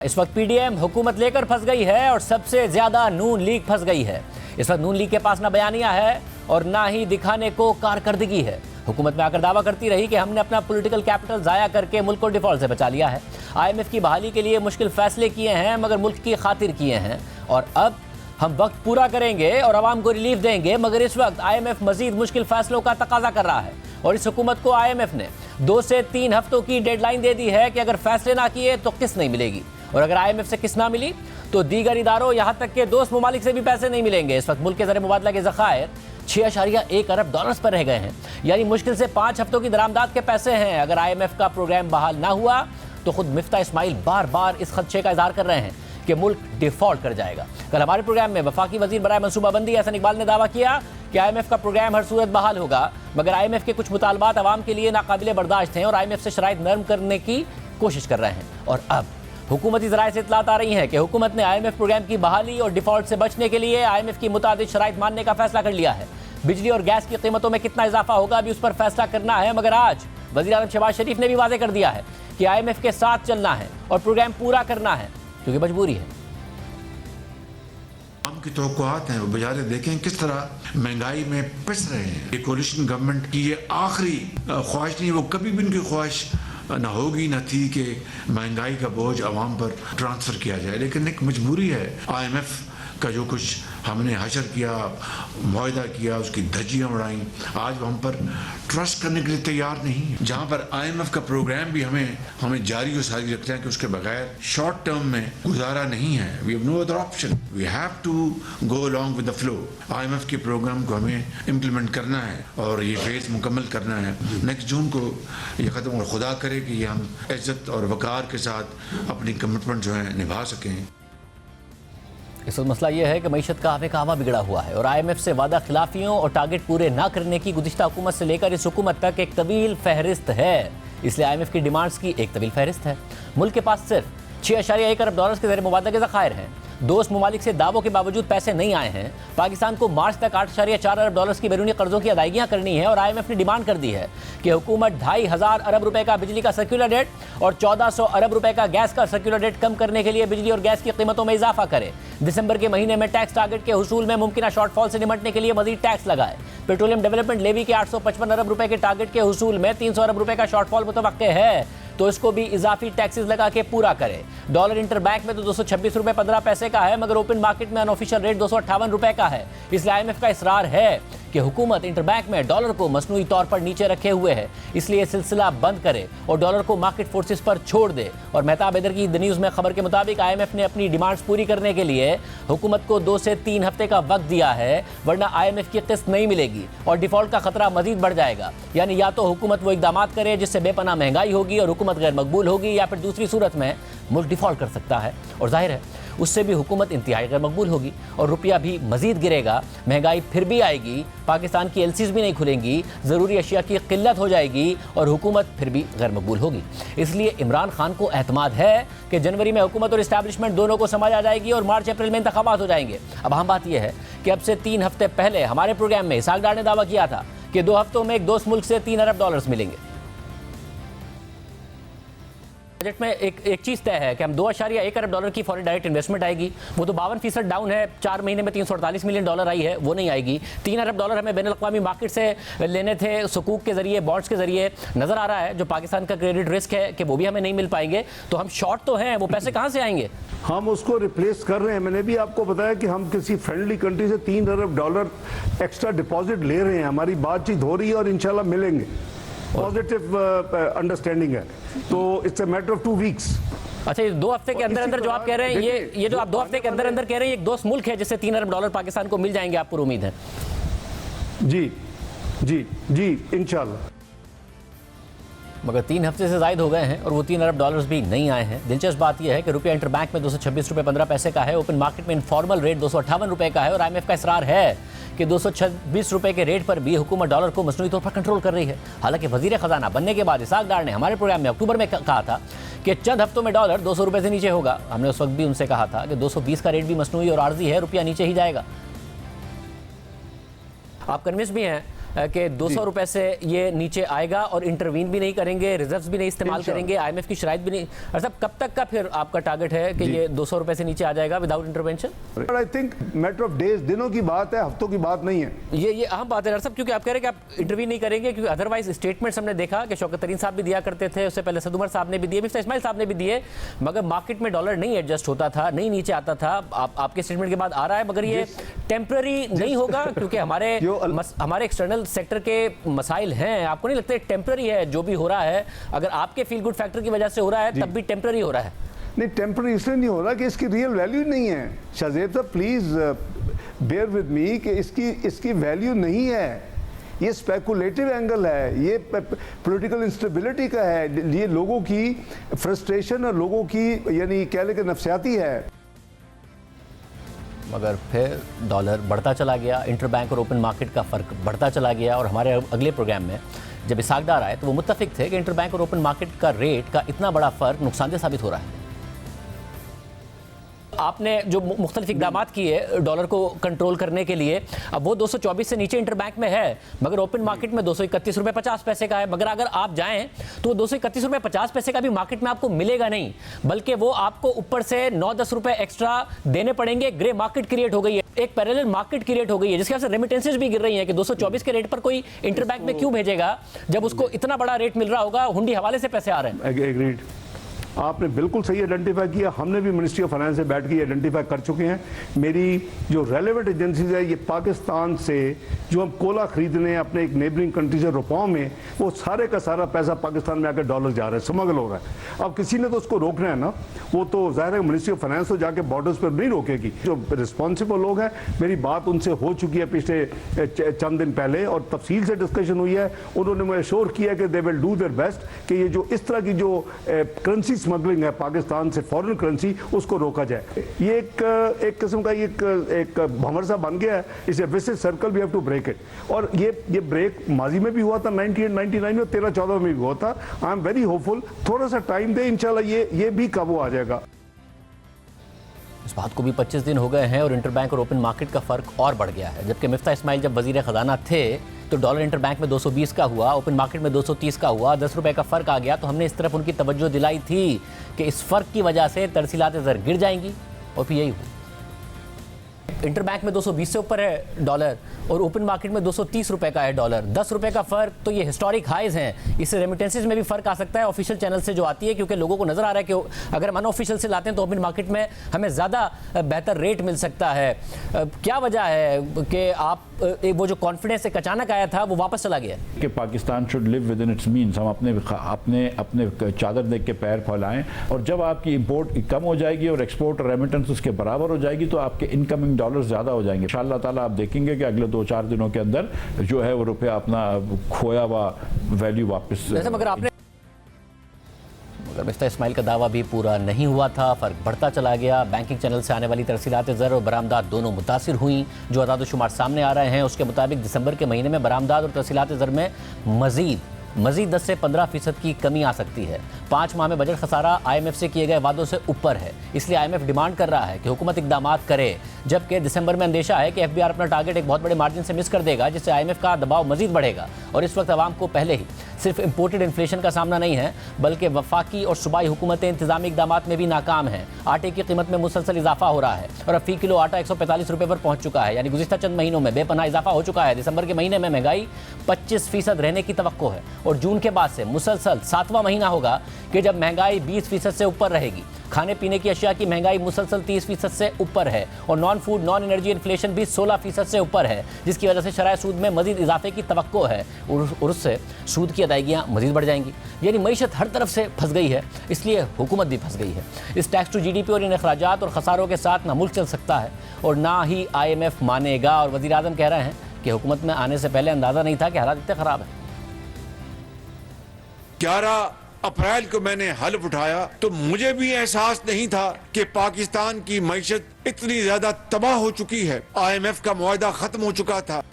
इस वक्त पीडीएम हुकूमत लेकर फंस गई है और सबसे ज्यादा नून लीग फंस गई है। इस वक्त नून लीग के पास ना बयानिया है और ना ही दिखाने को कारकर्दगी है। हुकूमत में आकर दावा करती रही कि हमने अपना पॉलिटिकल कैपिटल जाया करके मुल्क को डिफॉल्ट से बचा लिया है। आईएमएफ की बहाली के लिए मुश्किल फैसले किए हैं मगर मुल्क की खातिर किए हैं और अब हम वक्त पूरा करेंगे और आवाम को रिलीफ देंगे। मगर इस वक्त आईएमएफ मजीद मुश्किल फैसलों का तकाजा कर रहा है और इस हुकूमत को आईएमएफ ने 2 से 3 हफ्तों की डेडलाइन दे दी है कि अगर फैसले ना किए तो किस्त नहीं मिलेगी और अगर आईएमएफ से किस्त ना मिली तो दीगर इदारों यहाँ तक के दोस्त ममालिक से भी पैसे नहीं मिलेंगे। इस वक्त मुल्क के ज़र मुबादला के ज़खायर 6.1 अरब डॉलर्स पर रह गए हैं, यानी मुश्किल से 5 हफ्तों की दरामदाद के पैसे हैं। अगर आईएमएफ का प्रोग्राम बहाल ना हुआ तो खुद मिफ्ता इस्माइल बार बार इस खदशे का इजहार कर रहे हैं कि मुल्क डिफॉल्ट कर जाएगा। कल हमारे प्रोग्राम में वफाकी वजीर बराए मनसूबाबंदी हसन इकबाल ने दावा किया कि आईएमएफ का प्रोग्राम हर सूरत बहाल होगा, मगर आईएमएफ के कुछ मुतालबात अवाम के लिए नाकाबिले बर्दाश्त हैं और आईएमएफ से शराइत नरम करने की कोशिश कर रहे हैं। और अब हुकूमती ज़राए से इतलात आ रही हैं कि हुकूमत ने आईएमएफ प्रोग्राम की बहाली और डिफॉल्ट से बचने के लिए आईएमएफ की मुताबिक शराइत मानने का फैसला कर लिया है। बिजली और गैस की कीमतों में कितना इजाफा होगा अभी उस पर फैसला करना है, मगर आज वज़ीर आज़म शहबाज शरीफ ने भी वाज़ेह कर दिया है कि आईएमएफ के साथ चलना है और प्रोग्राम पूरा करना है क्योंकि मजबूरी है। की तवक्कुआत हैं वो बेचारे देखें किस तरह महंगाई में पिस रहे हैं। ये कोलिशन गवर्नमेंट की ये आखिरी ख्वाहिश नहीं, वो कभी भी उनकी ख्वाहिश ना होगी ना थी कि महंगाई का बोझ आवाम पर ट्रांसफ़र किया जाए, लेकिन एक मजबूरी है। आईएमएफ का जो कुछ हमने हशर किया, मुआहदा किया, उसकी धज्जियाँ उड़ाई, आज हम पर ट्रस्ट करने के लिए तैयार नहीं है। जहाँ पर आईएमएफ का प्रोग्राम भी हमें जारी और सारी रखते हैं कि उसके बगैर शॉर्ट टर्म में गुजारा नहीं है। We have no other option, we have to go along with the flow. IMF के प्रोग्राम को हमें इम्प्लीमेंट करना है और ये फेज मुकम्मल करना है। नेक्स्ट जून को ये ख़त्म, और खुदा करे कि ये हम इज्जत और वक़ार के साथ अपनी कमिटमेंट जो है निभा सकें। इस वक्त मसला यह है कि मईशत का आवे कावा बिगड़ा हुआ है और आईएमएफ से वादा खिलाफियों और टारगेट पूरे ना करने की गुज़िश्ता हुकूमत से लेकर इस हुकूमत तक एक तवील फहरिस्त है। इसलिए आईएमएफ की डिमांड्स की एक तवील फहरिस्त है। मुल्क के पास सिर्फ 6.1 अरब डॉलर्स के ज़र मुबादला के ज़खायर हैं। दोस्त ममालिक से दावों के बावजूद पैसे नहीं आए हैं। पाकिस्तान को मार्च तक 8.4 अरब डॉलर्स की बैरूनी कर्जों की अदायगियाँ करनी है और आईएमएफ ने डिमांड कर दी है कि हुकूमत 2,500 अरब रुपए का बिजली का सर्कुलर रेट और 1400 अरब रुपए का गैस का सर्कुलर रेट कम करने के लिए बिजली और गैस की कीमतों में इजाफा करे। दिसंबर के महीने में टैक्स टारगेट के हुसूल में मुमकिन शॉर्टफॉल से निपटने के लिए मजीद टैक्स लगाए। पेट्रोलियम डेवलपमेंट लेवी के 855 अरब रुपए के टारगेट के हुसूल में 300 अरब रुपए का शॉर्टफॉल मुतवक्के है तो इसको भी इजाफी टैक्सेस लगा के पूरा करे। डॉलर इंटरबैंक में तो 226 रुपए 15 पैसे का है, मगर ओपन मार्केट में अनऑफिशियल रेट 258 रुपए का है। इसलिए आईएमएफ का इसरार है कि हुकूमत इंटरबैंक में डॉलर को मसनूई तौर पर नीचे रखे हुए है, इसलिए सिलसिला बंद करे और डॉलर को मार्केट फोर्सेस पर छोड़ दे। और मेहताब हैदर की द न्यूज़ में खबर के मुताबिक आईएमएफ ने अपनी डिमांड्स पूरी करने के लिए हुकूमत को 2 से 3 हफ्ते का वक्त दिया है, वरना आईएमएफ की किस्त नहीं मिलेगी और डिफॉल्ट का खतरा मजीद बढ़ जाएगा। यानी या तो हुकूमत वो इकदाम करे जिससे बेपनाह महंगाई होगी और हुकूमत गैर मकबूल होगी, या फिर दूसरी सूरत में मुल्क डिफॉल्ट कर सकता है और जाहिर है उससे भी हुकूमत इंतहाई गैर मकबूल होगी और रुपया भी मजीद गिरेगा, महंगाई फिर भी आएगी, पाकिस्तान की एलसीज भी नहीं खुलेंगी, ज़रूरी अशिया की किल्लत हो जाएगी और हुकूमत फिर भी गैर मकबूल होगी। इसलिए इमरान खान को एतमाद है कि जनवरी में हुकूमत और इस्टेब्लिशमेंट दोनों को समझ आ जाएगी और मार्च अप्रैल में इंतखाबात हो जाएंगे। अब अहम बात यह है कि अब से 3 हफ्ते पहले हमारे प्रोग्राम में इसहाक डार ने दावा किया था कि 2 हफ्तों में एक दोस्त मुल्क से 3 अरब डॉलर्स मिलेंगे। बजट में एक चीज़ तय है कि हम 2.1 अरब डॉलर की फॉरेन डायरेक्ट इन्वेस्टमेंट आएगी, वो तो 52% डाउन है। 4 महीने में 348 मिलियन डॉलर आई है, वो नहीं आएगी। 3 अरब डॉलर हमें बैनुल अक़वामी मार्केट से लेने थे, सुकूक के जरिए, बॉन्ड्स के जरिए। नज़र आ रहा है जो पाकिस्तान का क्रेडिट रिस्क है कि वो भी हमें नहीं मिल पाएंगे, तो हम शॉर्ट तो हैं, वो पैसे कहाँ से आएंगे? हम उसको रिप्लेस कर रहे हैं। मैंने भी आपको बताया कि हम किसी फ्रेंडली कंट्री से 3 अरब डॉलर एक्स्ट्रा डिपॉजिट ले रहे हैं, हमारी बातचीत हो रही है और इंशाल्लाह मिलेंगे। पॉजिटिव अंडरस्टैंडिंग है, तो it's a matter of 2 weeks. अच्छा, ये 2 हफ्ते के अंदर अंदर जो आप कह रहे हैं, ये जो आप 2 हफ्ते के अंदर अंदर कह रहे हैं, एक दोस्त मुल्क है जिससे 3 अरब डॉलर पाकिस्तान को मिल जाएंगे, आपको उम्मीद है? जी जी जी इंशाल्लाह। मगर 3 हफ्ते से ज़ायद हो गए हैं और वो 3 अरब डॉलर्स भी नहीं आए हैं। दिलचस्प बात यह है कि रुपया इंटरबैंक में 226 रुपये 15 पैसे का है, ओपन मार्केट में इनफॉर्मल रेट 258 रुपये का है और आईएमएफ का इसरार है कि 226 रुपये के रेट पर भी हुकूमत डॉलर को मसनूई तौर पर कंट्रोल कर रही है। हालांकि वजीर ख़जाना बनने के बाद इसहाक डार ने हमारे प्रोग्राम में अक्टूबर में कहा था कि चंद हफ्तों में डॉलर 200 रुपये से नीचे होगा। हमने उस वक्त भी उनसे कहा था कि 220 का रेट भी मसनूई और आर्जी है, रुपया नीचे ही जाएगा। आप कन्विंस भी हैं कि 200 रुपए से ये नीचे आएगा और इंटरवीन भी नहीं करेंगे, रिजर्व्स भी नहीं इस्तेमाल करेंगे, IMF की शराइत भी नहीं। और साहब कब तक का फिर आपका टारगेट है कि ये 200 रुपए से नीचे आ जाएगा without intervention? I think matter of days, दिनों की बात है, हफ्तों की बात नहीं है। ये अहम बात है डॉक्टर साहब, क्योंकि आप कह रहे हैं कि आप इंटरव्यू नहीं करेंगे, क्योंकि अदरवाइज स्टेटमेंट्स हमने देखा कि शौकत तरीन साहब भी दिया करते थे, उससे पहले सद उमर साहब ने भी दिए, मिस्टर इस्माइल साहब ने भी दिए, मगर मार्केट में डॉलर नहीं एडजस्ट होता था, नहीं नीचे आता था। आपके स्टेटमेंट के बाद आ रहा है, मगर ये टेम्पररी नहीं होगा, क्योंकि हमारे एक्सटर्नल सेक्टर के मसाइल हैं। आपको नहीं लगता टेम्पररी है जो भी हो रहा है? अगर आपके फील गुड फैक्टर की वजह से हो रहा है तब भी टेम्पररी हो रहा है। नहीं, टेम्पररी इसलिए नहीं हो रहा कि इसकी रियल वैल्यू नहीं है। शाहजेब साहब प्लीज बेयर विद मी कि इसकी वैल्यू नहीं है। ये स्पेकुलेटिव एंगल है, ये पॉलिटिकल इंस्टेबिलिटी का है, ये लोगों की फ्रस्ट्रेशन और लोगों की यानी कह ले कि नफसियाती है। मगर फिर डॉलर बढ़ता चला गया, इंटरबैंक और ओपन मार्केट का फ़र्क बढ़ता चला गया। और हमारे अगले प्रोग्राम में जब इसाकदार आए तो वो मुत्तफिक थे कि इंटरबैंक और ओपन मार्केट का रेट का इतना बड़ा फ़र्क नुकसानदेह साबित हो रहा है। आपने जो मुख्तलिफ इक़दाम किए डॉलर को कंट्रोल करने के लिए, अब वो 224 से नीचे इंटरबैंक में है, मगर ओपन मार्केट में 231 रुपये 50 पैसे का है। मगर अगर आप जाएं तो 231 रुपये 50 पैसे का भी मार्केट में आपको मिलेगा नहीं, बल्कि वो आपको ऊपर से 9-10 रुपये एक्स्ट्रा देने पड़ेंगे। ग्रे मार्केट क्रिएट हो गई है, एक पैरेलल मार्केट क्रिएट हो गई है, जिसके वजह से रेमिटेंसेज भी गिर रही हैं कि 224 के रेट पर कोई इंटरबैंक में क्यों भेजेगा जब उसको इतना बड़ा रेट मिल रहा होगा, हुंडी हवाले से पैसे आ रहे हैं। एग्रीड, आपने बिल्कुल सही आइडेंटिफाई किया। हमने भी मिनिस्ट्री ऑफ फाइनेंस से बैठ के आइडेंटिफाई कर चुके हैं। मेरी जो रेलेवेंट एजेंसीज है, ये पाकिस्तान से जो हम कोला खरीदने अपने एक नेबरिंग कंट्री से रुपयों में, वो सारे का सारा पैसा पाकिस्तान में आकर डॉलर जा रहा है, स्मगल हो रहा है। अब किसी ने तो उसको रोकना है ना, वो तो जाहिर है मिनिस्ट्री ऑफ फाइनेंस तो जाके बॉर्डर्स पर नहीं रोकेगी। जो रिस्पॉन्सिबल लोग हैं, मेरी बात उनसे हो चुकी है पिछले चंद दिन पहले और तफसील से डिस्कशन हुई है। उन्होंने मुझे श्योर किया कि they will do their best कि ये जो इस तरह की जो करेंसी स्मगलिंग है पाकिस्तान से फॉरेन करेंसी, उसको रोका जाए। ये एक किस्म का एक भंवर सा बन गया है, इसे vicious circle we have to break it. और ये ब्रेक माजी में भी हुआ था, 98-99 में, 13-14 में भी हुआ था। आई एम वेरी होपफुल, थोड़ा सा टाइम दे, इंशाल्लाह ये भी काबू आ जाएगा। इस बात को भी 25 दिन हो गए हैं और इंटरबैंक और ओपन मार्केट का फ़र्क और बढ़ गया है। जबकि मिफ्ता इस्माइल जब वज़ीर ख़जाना थे तो डॉलर इंटरबैंक में 220 का हुआ, ओपन मार्केट में 230 का हुआ, 10 रुपये का फ़र्क आ गया। तो हमने इस तरफ उनकी तवज्जो दिलाई थी कि इस फ़र्क की वजह से तरसीलात ज़र गिर जाएंगी, और फिर यही हुआ। इंटरबैंक में 220 से ऊपर है डॉलर और ओपन मार्केट में 230 रुपए का है डॉलर। 10 रुपए का फ़र्क, तो ये हिस्टोरिक हाइज हैं। इससे रेमिटेंसेज में भी फ़र्क आ सकता है ऑफिशियल चैनल से जो आती है, क्योंकि लोगों को नज़र आ रहा है कि अगर हम अनऑफिशियल से लाते हैं तो ओपन मार्केट में हमें ज़्यादा बेहतर रेट मिल सकता है। क्या वजह है कि आप वो जो कॉन्फिडेंस एक अचानक आया था वो वापस चला गया कि Pakistan should live with in its means. हम अपने चादर देख के पैर फैलाएं, और जब आपकी इंपोर्ट कम हो जाएगी और एक्सपोर्ट और रेमिटेंस उसके बराबर हो जाएगी तो आपके इनकमिंग डॉलर ज़्यादा हो जाएंगे। इंशाअल्लाह ताला आप देखेंगे कि अगले 2-4 दिनों के अंदर जो है वो रुपया अपना खोया हुआ वैल्यू वापस। मगर मिस्टर इस्माइल का दावा भी पूरा नहीं हुआ था, फ़र्क बढ़ता चला गया। बैंकिंग चैनल से आने वाली तरसीलात ज़र और बरामदात दोनों मुतासिर हुई। जो अदाद शुमार सामने आ रहे हैं उसके मुताबिक दिसंबर के महीने में बरामदात और तरसीलात ज़र में मज़ीद 10 से 15% की कमी आ सकती है। 5 माह में बजट खसारा IMF से किए गए वादों से ऊपर है, इसलिए IMF डिमांड कर रहा है कि हुकूमत इकदाम करे। जबकि दिसंबर में अंदेशा है कि FBR अपना टारगेट एक बहुत बड़े मार्जिन से मिस कर देगा, जिससे IMF का दबाव मजीद बढ़ेगा। और इस वक्त आवाम को पहले ही सिर्फ इम्पोर्टेड इन्फ्लेशन का सामना नहीं है, बल्कि वफाकी और सूबाई हुकूमतें इंतजामी इकदाम में भी नाकाम हैं। आटे की कीमत में मुसलसल इजाफा हो रहा है और अब फी किलो आटा 145 रुपये पर पहुंच चुका है, यानी गुज़िश्ता चंद महीनों में बेपनाह इजाफा हो चुका है। दिसंबर के महीने में महंगाई 25% रहने की तवक्को है और जून के बाद से मुसलसल 7वां महीना होगा कि जब महंगाई 20% से ऊपर रहेगी। खाने पीने की अशिया की महंगाई मुसलसल 30% से ऊपर है और non food non energy inflation भी 16% से ऊपर है, जिसकी वजह से शरह सूद में मजीद इजाफे की तवक्को है और उससे सूद की अदायगियाँ मजीद बढ़ जाएंगी। यानी मईशत हर तरफ से फंस गई है, इसलिए हुकूमत भी फंस गई है। इस टैक्स टू GDP और इन अखराजात और खसारों के साथ ना मुल्क चल सकता है और ना ही IMF मानेगा। और वज़ीर आज़म कह रहे हैं कि हुकूमत में आने से पहले अंदाज़ा नहीं था कि हालात इतने ख़राब है। 11 अप्रैल को मैंने हल्फ उठाया तो मुझे भी एहसास नहीं था कि पाकिस्तान की मईशत इतनी ज्यादा तबाह हो चुकी है। IMF का मुआहदा खत्म हो चुका था।